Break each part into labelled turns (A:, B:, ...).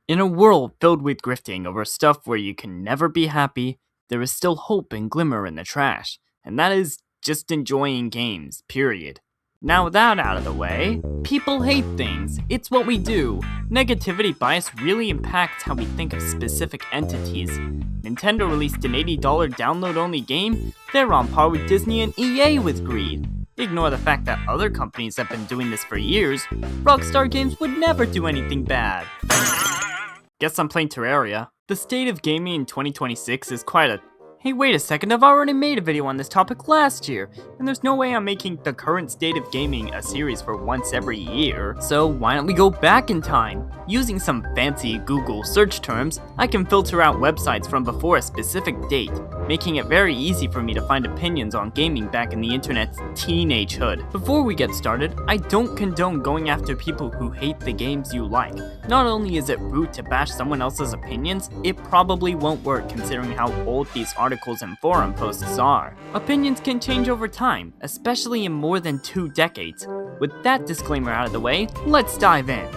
A: In a world filled with grifting over stuff where you can never be happy, there is still hope and glimmer in the trash, and that is just enjoying games, period. Now with that out of the way, people hate things. It's what we do. Negativity bias really impacts how we think of specific entities. Nintendo released an $80 download-only game. They're on par with Disney and EA with greed. Ignore the fact that other companies have been doing this for years. Rockstar Games would never do anything bad. Guess I'm playing Terraria. The state of gaming in 2026 is quite a... Hey, wait a second, I've already made a video on this topic last year, and there's no way I'm making the current state of gaming a series for once every year, so why don't we go back in time? Using some fancy Google search terms, I can filter out websites from before a specific date, making it very easy for me to find opinions on gaming back in the internet's teenagehood. Before we get started, I don't condone going after people who hate the games you like. Not only is it rude to bash someone else's opinions, it probably won't work considering how old these articles and forum posts are. Opinions can change over time, especially in more than 2 decades. With that disclaimer out of the way, let's dive in.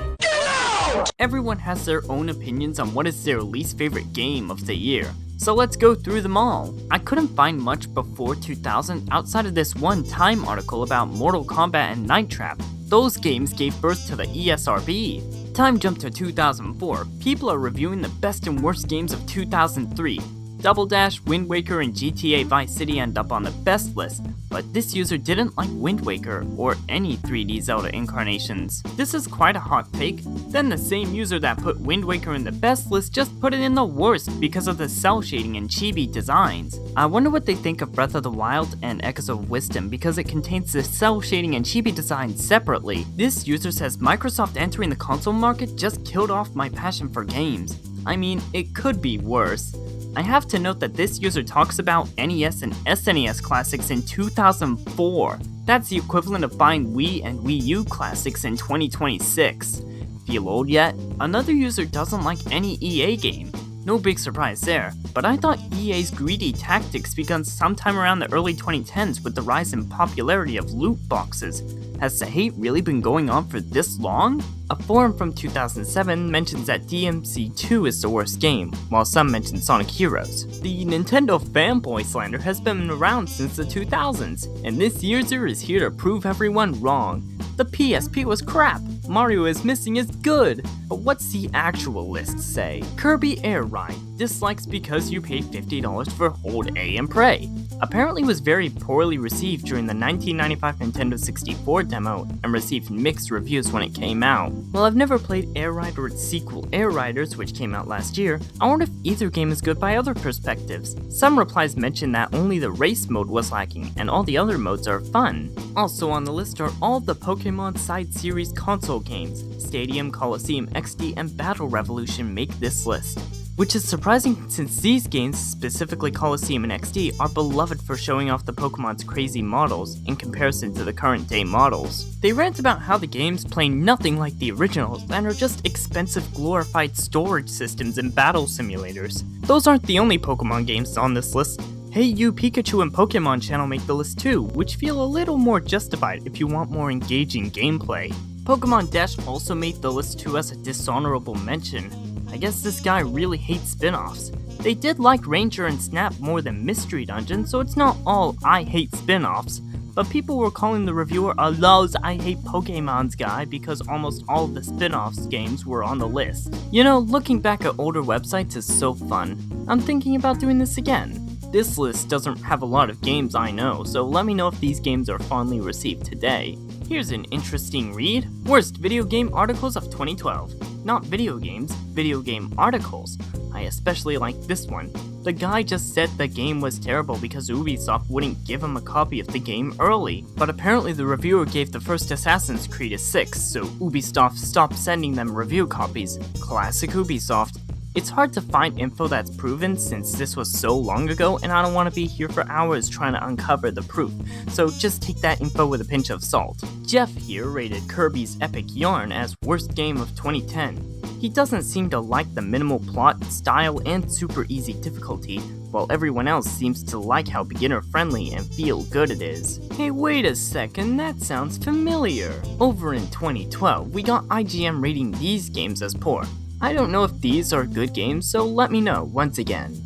A: Everyone has their own opinions on what is their least favorite game of the year, so let's go through them all. I couldn't find much before 2000 outside of this one Time article about Mortal Kombat and Night Trap. Those games gave birth to the ESRB. Time jumped to 2004. People are reviewing the best and worst games of 2003. Double Dash, Wind Waker, and GTA Vice City end up on the best list, but this user didn't like Wind Waker or any 3D Zelda incarnations. This is quite a hot take. Then the same user that put Wind Waker in the best list just put it in the worst because of the cell shading and chibi designs. I wonder what they think of Breath of the Wild and Echoes of Wisdom because it contains the cell shading and chibi designs separately. This user says Microsoft entering the console market just killed off my passion for games. I mean, it could be worse. I have to note that this user talks about NES and SNES classics in 2004. That's the equivalent of buying Wii and Wii U classics in 2026. Feel old yet? Another user doesn't like any EA game. No big surprise there, but I thought EA's greedy tactics begun sometime around the early 2010s with the rise in popularity of loot boxes. Has the hate really been going on for this long? A forum from 2007 mentions that DMC2 is the worst game, while some mention Sonic Heroes. The Nintendo fanboy slander has been around since the 2000s, and this user is here to prove everyone wrong. The PSP was crap, Mario is Missing is good, but what's the actual list say? Kirby Air Ride, dislikes because you paid $50 for Hold A and Pray. Apparently was very poorly received during the 1995 Nintendo 64 demo and received mixed reviews when it came out. While I've never played Air Ride or its sequel Air Riders, which came out last year, I wonder if either game is good by other perspectives. Some replies mention that only the race mode was lacking and all the other modes are fun. Also on the list are all the Pokemon side series console games. Stadium, Coliseum XD, and Battle Revolution make this list. Which is surprising since these games, specifically Coliseum and XD, are beloved for showing off the Pokemon's crazy models in comparison to the current day models. They rant about how the games play nothing like the originals and are just expensive glorified storage systems and battle simulators. Those aren't the only Pokemon games on this list. Hey You, Pikachu, and Pokemon Channel make the list too, which feel a little more justified if you want more engaging gameplay. Pokemon Dash also made the list too as a dishonorable mention. I guess this guy really hates spin-offs. They did like Ranger and Snap more than Mystery Dungeon, so it's not all I hate spin-offs, but people were calling the reviewer a lows I hate Pokemons guy because almost all of the spin-offs games were on the list. You know, looking back at older websites is so fun. I'm thinking about doing this again. This list doesn't have a lot of games I know, so let me know if these games are fondly received today. Here's an interesting read. Worst video game articles of 2012. Not video games, video game articles. I especially like this one. The guy just said the game was terrible because Ubisoft wouldn't give him a copy of the game early. But apparently the reviewer gave the first Assassin's Creed a 6, so Ubisoft stopped sending them review copies. Classic Ubisoft. It's hard to find info that's proven since this was so long ago and I don't want to be here for hours trying to uncover the proof, so just take that info with a pinch of salt. Jeff here rated Kirby's Epic Yarn as worst game of 2010. He doesn't seem to like the minimal plot, style, and super easy difficulty, while everyone else seems to like how beginner-friendly and feel good it is. Hey, wait a second, that sounds familiar. Over in 2012, we got IGN rating these games as poor. I don't know if these are good games, so let me know once again.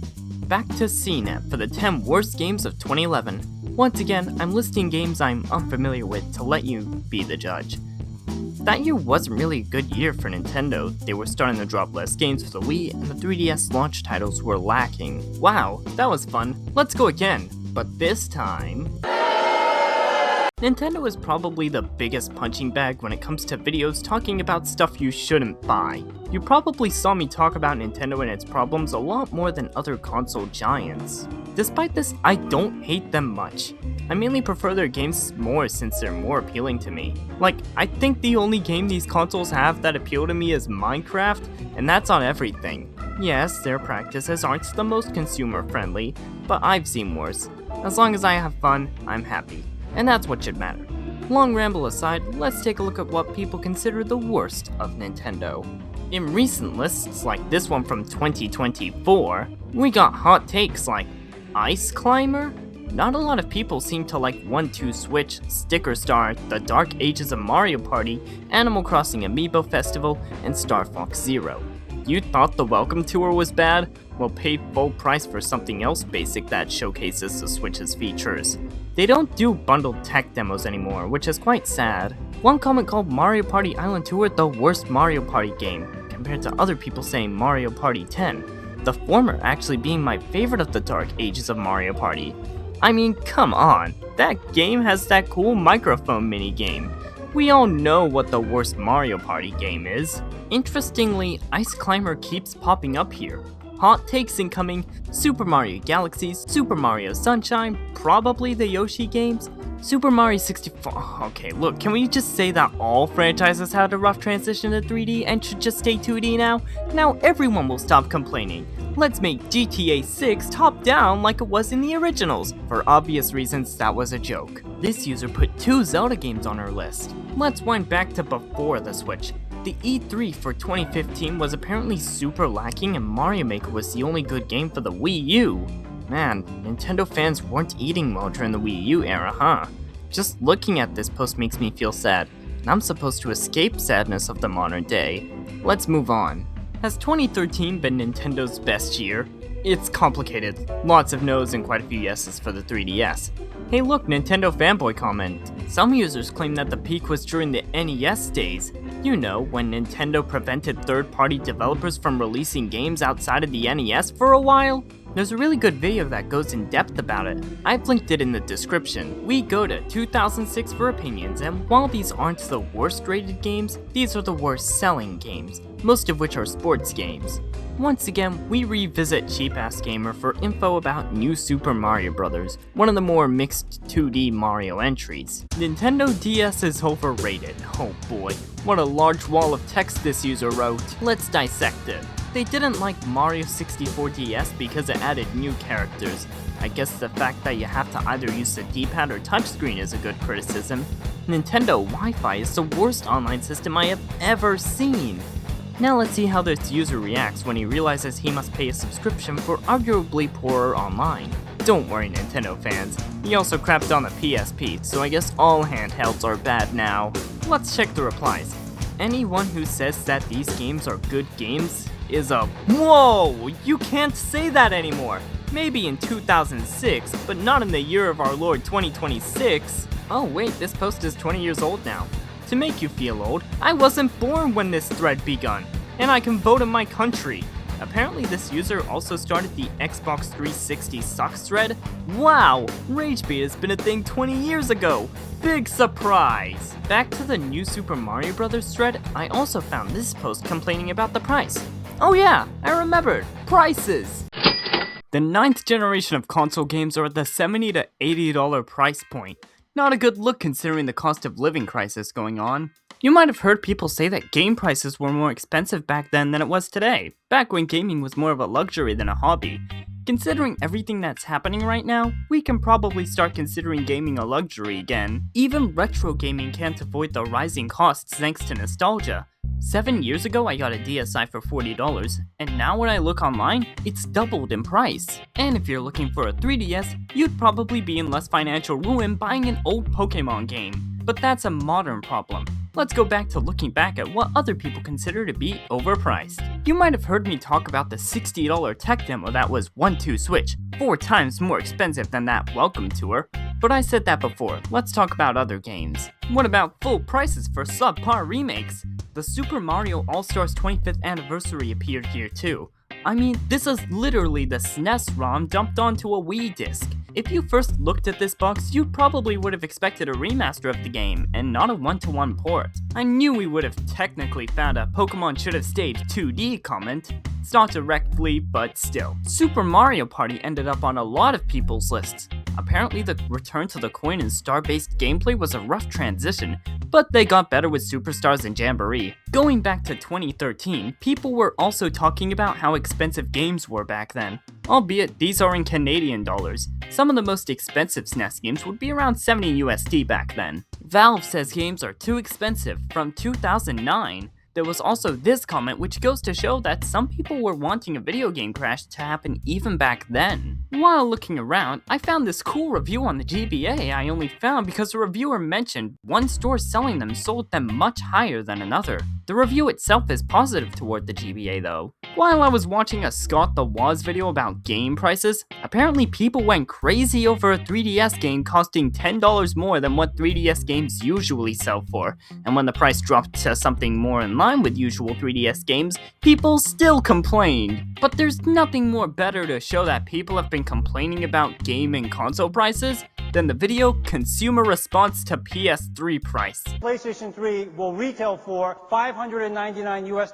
A: Back to CNET for the 10 worst games of 2011. Once again, I'm listing games I'm unfamiliar with to let you be the judge. That year wasn't really a good year for Nintendo. They were starting to drop less games for the Wii, and the 3DS launch titles were lacking. Wow, that was fun. Let's go again. But this time... Nintendo is probably the biggest punching bag when it comes to videos talking about stuff you shouldn't buy. You probably saw me talk about Nintendo and its problems a lot more than other console giants. Despite this, I don't hate them much. I mainly prefer their games more since they're more appealing to me. Like, I think the only game these consoles have that appeal to me is Minecraft, and that's on everything. Yes, their practices aren't the most consumer friendly, but I've seen worse. As long as I have fun, I'm happy. And that's what should matter. Long ramble aside, let's take a look at what people consider the worst of Nintendo. In recent lists, like this one from 2024, we got hot takes like Ice Climber? Not a lot of people seem to like 1-2 Switch, Sticker Star, The Dark Ages of Mario Party, Animal Crossing Amiibo Festival, and Star Fox Zero. You thought the Welcome Tour was bad? Well, pay full price for something else basic that showcases the Switch's features. They don't do bundled tech demos anymore, which is quite sad. One comment called Mario Party Island Tour the worst Mario Party game, compared to other people saying Mario Party 10, the former actually being my favorite of the Dark Ages of Mario Party. I mean, come on, that game has that cool microphone minigame. We all know what the worst Mario Party game is. Interestingly, Ice Climber keeps popping up here. Hot takes incoming, Super Mario Galaxies, Super Mario Sunshine, probably the Yoshi games, Super Mario 64. Okay, look, can we just say that all franchises had a rough transition to 3D and should just stay 2D now? Now everyone will stop complaining. Let's make GTA 6 top-down like it was in the originals. For obvious reasons, that was a joke. This user put 2 Zelda games on her list. Let's wind back to before the Switch. The E3 for 2015 was apparently super lacking and Mario Maker was the only good game for the Wii U. Man, Nintendo fans weren't eating well during the Wii U era, huh? Just looking at this post makes me feel sad, and I'm supposed to escape sadness of the modern day. Let's move on. Has 2013 been Nintendo's best year? It's complicated. Lots of no's and quite a few yeses for the 3DS. Hey look, Nintendo fanboy comment. Some users claim that the peak was during the NES days. You know, when Nintendo prevented third-party developers from releasing games outside of the NES for a while. There's a really good video that goes in depth about it. I've linked it in the description. We go to 2006 for opinions, and while these aren't the worst rated games, these are the worst selling games, most of which are sports games. Once again, we revisit Cheap Ass Gamer for info about New Super Mario Bros., one of the more mixed 2D Mario entries. Nintendo DS is overrated. Oh boy, what a large wall of text this user wrote. Let's dissect it. They didn't like Mario 64 DS because it added new characters. I guess the fact that you have to either use the D-pad or touchscreen is a good criticism. Nintendo Wi-Fi is the worst online system I have ever seen. Now let's see how this user reacts when he realizes he must pay a subscription for arguably poorer online. Don't worry, Nintendo fans. He also crapped on the PSP, so I guess all handhelds are bad now. Let's check the replies. Anyone who says that these games are good games is a whoa! You can't say that anymore! Maybe in 2006, but not in the year of our Lord 2026. Oh wait, this post is 20 years old now. To make you feel old, I wasn't born when this thread begun, and I can vote in my country. Apparently this user also started the Xbox 360 sucks thread. Wow, ragebait has been a thing 20 years ago. Big surprise! Back to the New Super Mario Bros. Thread, I also found this post complaining about the price. Oh yeah, I remembered, prices! The 9th generation of console games are at the $70 to $80 price point. Not a good look considering the cost of living crisis going on. You might have heard people say that game prices were more expensive back then than it was today, back when gaming was more of a luxury than a hobby. Considering everything that's happening right now, we can probably start considering gaming a luxury again. Even retro gaming can't avoid the rising costs thanks to nostalgia. 7 years ago I got a DSi for $40, and now when I look online, it's doubled in price. And if you're looking for a 3DS, you'd probably be in less financial ruin buying an old Pokemon game. But that's a modern problem. Let's go back to looking back at what other people consider to be overpriced. You might have heard me talk about the $60 tech demo that was 1-2 Switch, 4 times more expensive than that Welcome Tour. But I said that before, let's talk about other games. What about full prices for subpar remakes? The Super Mario All-Stars 25th Anniversary appeared here too. I mean, this is literally the SNES ROM dumped onto a Wii disc. If you first looked at this box, you probably would have expected a remaster of the game, and not a one-to-one port. I knew we would have technically found a Pokemon should have stayed 2D comment. It's not directly, but still. Super Mario Party ended up on a lot of people's lists. Apparently the return to the coin and star-based gameplay was a rough transition, but they got better with Superstars and Jamboree. Going back to 2013, people were also talking about how expensive games were back then. Albeit these are in Canadian dollars. Some of the most expensive SNES games would be around 70 USD back then. Valve says games are too expensive from 2009. There was also this comment which goes to show that some people were wanting a video game crash to happen even back then. While looking around, I found this cool review on the GBA I only found because a reviewer mentioned one store selling them sold them much higher than another. The review itself is positive toward the GBA though. While I was watching a Scott the Woz video about game prices, apparently people went crazy over a 3DS game costing $10 more than what 3DS games usually sell for, and when the price dropped to something more in line with usual 3DS games, people still complained. But there's nothing more better to show that people have been complaining about game and console prices than the video Consumer Response to PS3 Price.
B: PlayStation 3 will retail for $599 US.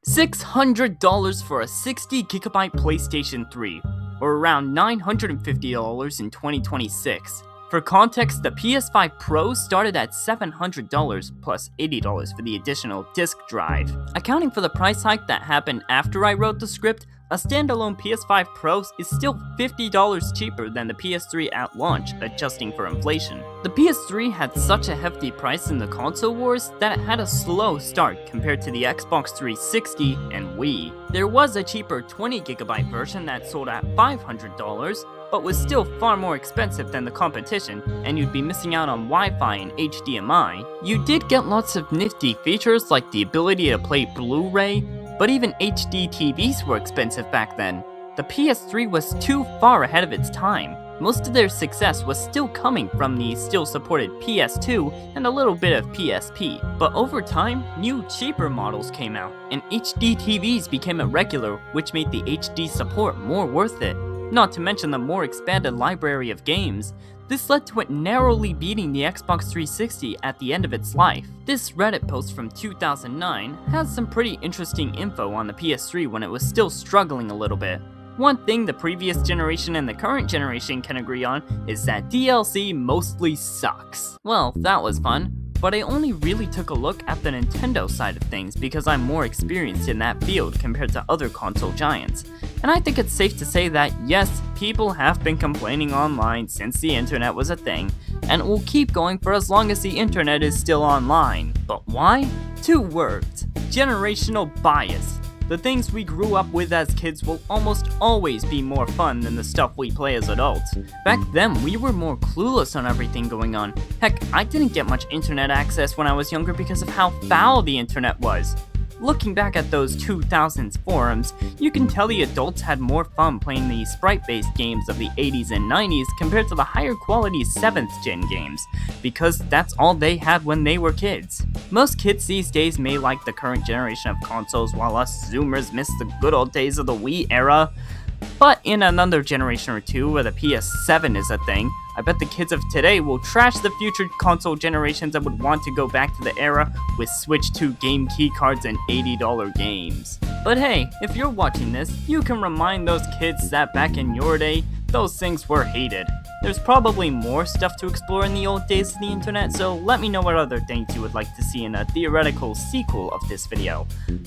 A: $600 for a 60GB PlayStation 3, or around $950 in 2026. For context, the PS5 Pro started at $700 plus $80 for the additional disc drive. Accounting for the price hike that happened after I wrote the script, a standalone PS5 Pro is still $50 cheaper than the PS3 at launch, adjusting for inflation. The PS3 had such a hefty price in the console wars that it had a slow start compared to the Xbox 360 and Wii. There was a cheaper 20GB version that sold at $500, but was still far more expensive than the competition, and you'd be missing out on Wi-Fi and HDMI. You did get lots of nifty features like the ability to play Blu-ray, but even HD TVs were expensive back then. The PS3 was too far ahead of its time. Most of their success was still coming from the still supported PS2 and a little bit of PSP. But over time, new cheaper models came out, and HD TVs became a regular, which made the HD support more worth it. Not to mention the more expanded library of games. This led to it narrowly beating the Xbox 360 at the end of its life. This Reddit post from 2009 has some pretty interesting info on the PS3 when it was still struggling a little bit. One thing the previous generation and the current generation can agree on is that DLC mostly sucks. Well, that was fun. But I only really took a look at the Nintendo side of things because I'm more experienced in that field compared to other console giants. And I think it's safe to say that yes, people have been complaining online since the internet was a thing, and it will keep going for as long as the internet is still online. But why? 2 words: generational bias. The things we grew up with as kids will almost always be more fun than the stuff we play as adults. Back then, we were more clueless on everything going on. Heck, I didn't get much internet access when I was younger because of how foul the internet was. Looking back at those 2000s forums, you can tell the adults had more fun playing the sprite-based games of the 80s and 90s compared to the higher quality 7th gen games, because that's all they had when they were kids. Most kids these days may like the current generation of consoles, while us Zoomers miss the good old days of the Wii era. But in another generation or two where the PS7 is a thing, I bet the kids of today will trash the future console generations and would want to go back to the era with Switch 2 game keycards and $80 games. But hey, if you're watching this, you can remind those kids that back in your day, those things were hated. There's probably more stuff to explore in the old days of the internet, so let me know what other things you would like to see in a theoretical sequel of this video.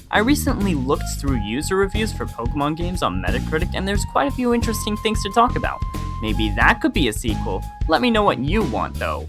A: I recently looked through user reviews for Pokemon games on Metacritic, and there's quite a few interesting things to talk about. Maybe that could be a sequel. Let me know what you want though.